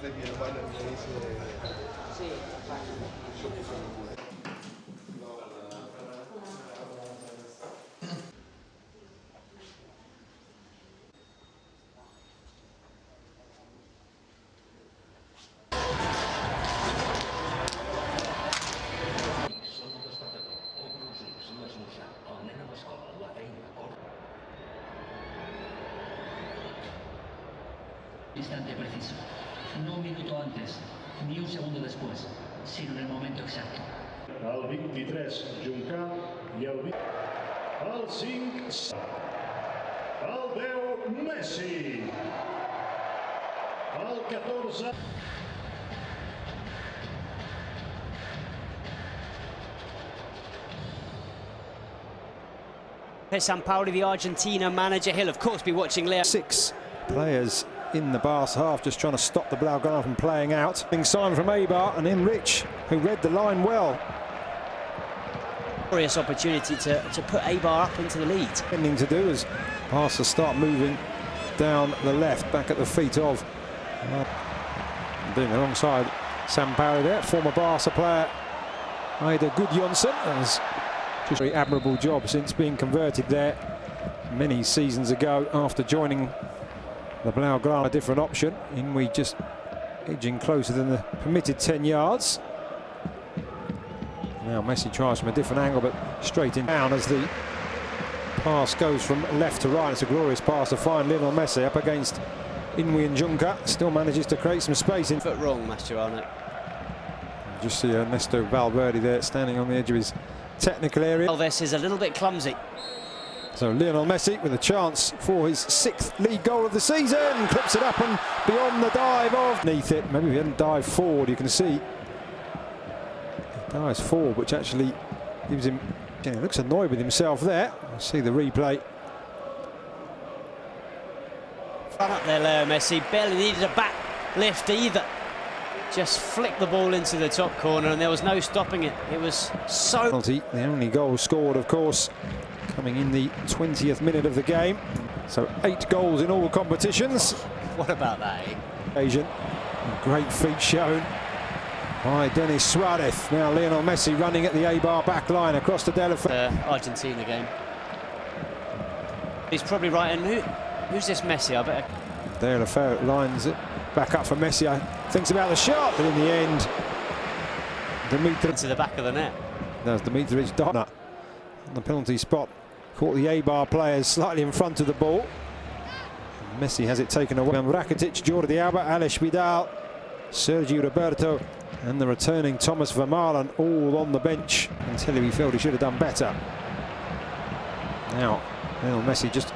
de mi hermano me dice... Sí, Instante preciso, no un minuto antes, ni un segundo después, sino en el momento exacto. El 23, Juncà, i el 5, el 10, Messi. El 14... Sampaoli, the Argentina manager, he'll of course be watching Leo. 6 players in the Barca half, just trying to stop the Blaugrana from playing out. Being signed from Eibar, and in Rich, who read the line well. Glorious opportunity to put Eibar up into the lead. Ending to do as Barca start moving down the left, back at the feet of being alongside Sampaoli there, former Barca player Eider Gudjonsson, has just a very admirable job since being converted there many seasons ago after joining the Blaugrana. A different option, Inui just edging closer than the permitted 10 yards. Now Messi tries from a different angle, but straight in down as the pass goes from left to right. It's a glorious pass to find Lionel Messi up against Inui and Junca. Still manages to create some space in. Foot wrong, Mascherano. Just see Ernesto Valverde there standing on the edge of his technical area. Alves is a little bit clumsy. So Lionel Messi with a chance for his 6th league goal of the season. Clips it up and beyond the dive of beneath it. Maybe if he hadn't dived forward, you can see he dives forward, which actually gives him, he looks annoyed with himself there. We'll see the replay. Run up there, Leo Messi. Barely needed a back lift either. Just flicked the ball into the top corner and there was no stopping it. It was so... Penalty, the only goal scored, of course, coming in the 20th minute of the game. So 8 goals in all competitions. What about that, eh? Asian, great feat shown by Denis Suarez. Now Lionel Messi running at the Eibar back line across the Argentina game. He's probably right. And who's this Messi? I bet. There, Lefebvre lines it back up for Messi. Thinks about the shot, but in the end, Dimitric to the back of the net. There's Dimitric Donna on the penalty spot. Caught the Eibar players slightly in front of the ball. Messi has it taken away. Rakitic, Jordi Alba, Alex Vidal, Sergio Roberto, and the returning Thomas Vermaelen all on the bench until he felt he should have done better. Now, Lionel Messi just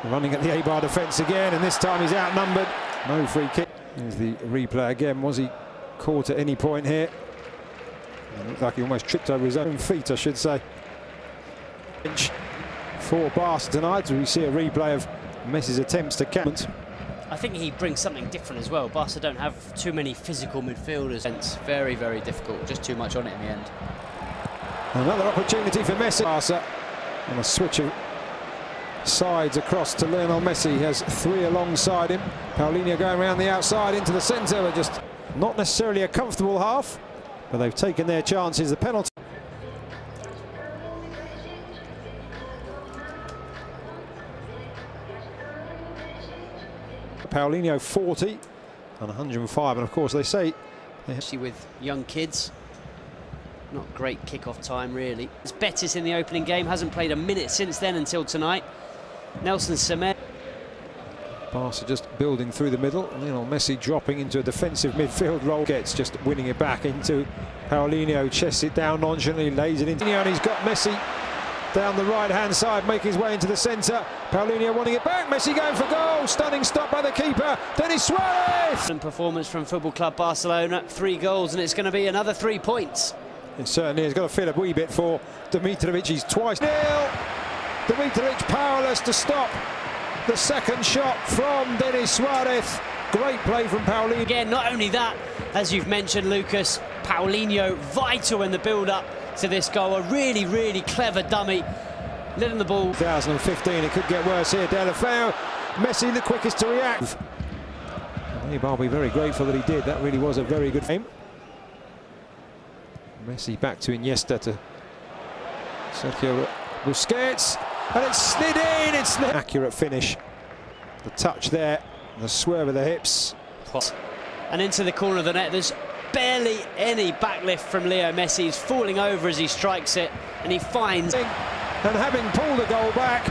running at the Eibar defence again, and this time he's outnumbered. No free kick. Here's the replay again. Was he caught at any point here? It looked like he almost tripped over his own feet, I should say. For Barca tonight, we see a replay of Messi's attempts to catch. I think he brings something different as well. Barca don't have too many physical midfielders. It's very, very difficult. Just too much on it in the end. Another opportunity for Messi. Barca on a switch of sides across to Lionel Messi. He has 3 alongside him. Paulinho going around the outside into the centre, but just not necessarily a comfortable half. But they've taken their chances. The penalty. Paulinho 40 and 105, and of course they say, especially with young kids, not great kick-off time really. It's Betis in the opening game, hasn't played a minute since then until tonight. Nelson Semedo. Barca just building through the middle. Lionel Messi dropping into a defensive midfield role. Gets just winning it back into Paulinho. Chests it down nonchalantly, lays it into. And he's got Messi down the right-hand side, making his way into the centre. Paulinho wanting it back. Messi going for goal. Stunning stop by the keeper, Denis Suarez. Performance from Football Club Barcelona. 3 goals, and it's going to be another 3 points. It certainly has got to feel a wee bit for Dimitric. He's twice nil. Dimitric powerless to stop the second shot from Denis Suarez. Great play from Paulinho. Again, not only that, as you've mentioned, Lucas, Paulinho vital in the build-up to this goal. A really, really clever dummy. Letting the ball. 2015, it could get worse here. De La Feu, Messi the quickest to react. Eibar will be very grateful that he did. That really was a very good game. Messi back to Iniesta, to Sergio Busquets, and it's slid in. It's accurate finish. The touch there, the swerve of the hips, and into the corner of the net. There's barely any backlift from Leo Messi. He's falling over as he strikes it, and he finds. And having pulled the goal back,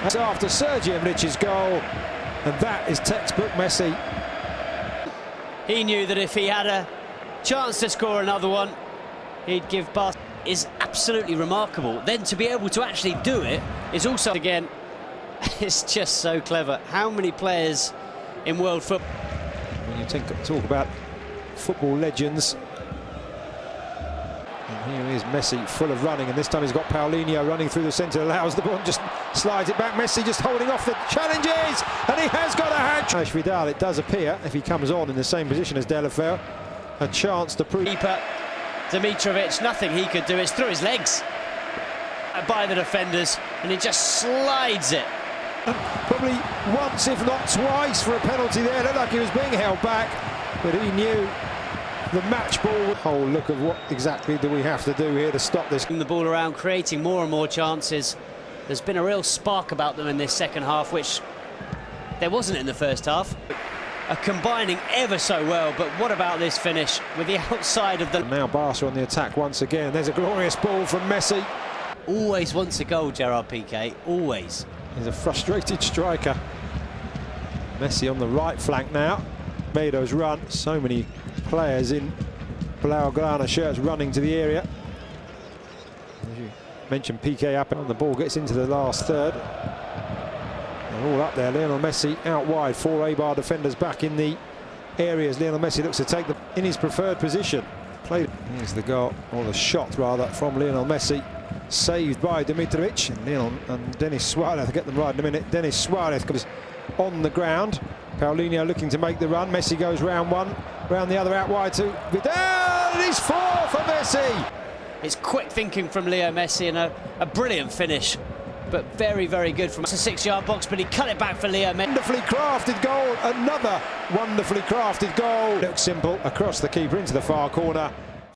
that's after Sergejevic's goal, and that is textbook Messi. He knew that if he had a chance to score another one, he'd give Barca. Is absolutely remarkable. Then to be able to actually do it is also, again, it's just so clever. How many players in world football? When you talk about football legends, and here is Messi full of running, and this time he's got Paulinho running through the centre, allows the ball and just slides it back. Messi just holding off the challenges, and he has got a hat-trick. Vidal, it does appear, if he comes on in the same position as Delafeu, a chance to prove. Keeper Dimitrovic, nothing he could do. It's through his legs by the defenders, and he just slides it. Probably once, if not twice, for a penalty there. It looked like he was being held back, but he knew the match ball. Whole look of what exactly do we have to do here to stop this. The ball around, creating more and more chances. There's been a real spark about them in this second half, which there wasn't in the first half. Are combining ever so well, but what about this finish with the outside of the... Now Barca on the attack once again. There's a glorious ball from Messi. Always wants a goal, Gerard Piqué, always. He's a frustrated striker. Messi on the right flank now. Meadows run. So many players in Blaugrana shirts running to the area. As you mentioned, Piqué up on the ball, gets into the last third. They're all up there. Lionel Messi out wide. 4 Eibar defenders back in the areas. Lionel Messi looks to take them in his preferred position. Played. Here's the goal, or the shot rather, from Lionel Messi. Saved by Dimitrovic. And Denis Suarez, I'll get them right in a minute. Denis Suarez is on the ground. Paulinho looking to make the run. Messi goes round one, round the other out wide to Vidal. And he's 4 for Messi. It's quick thinking from Leo Messi, and a brilliant finish. But very, very good from a 6-yard box, but he cut it back for Leo Messi. Wonderfully crafted goal, another wonderfully crafted goal. Looks simple, across the keeper into the far corner.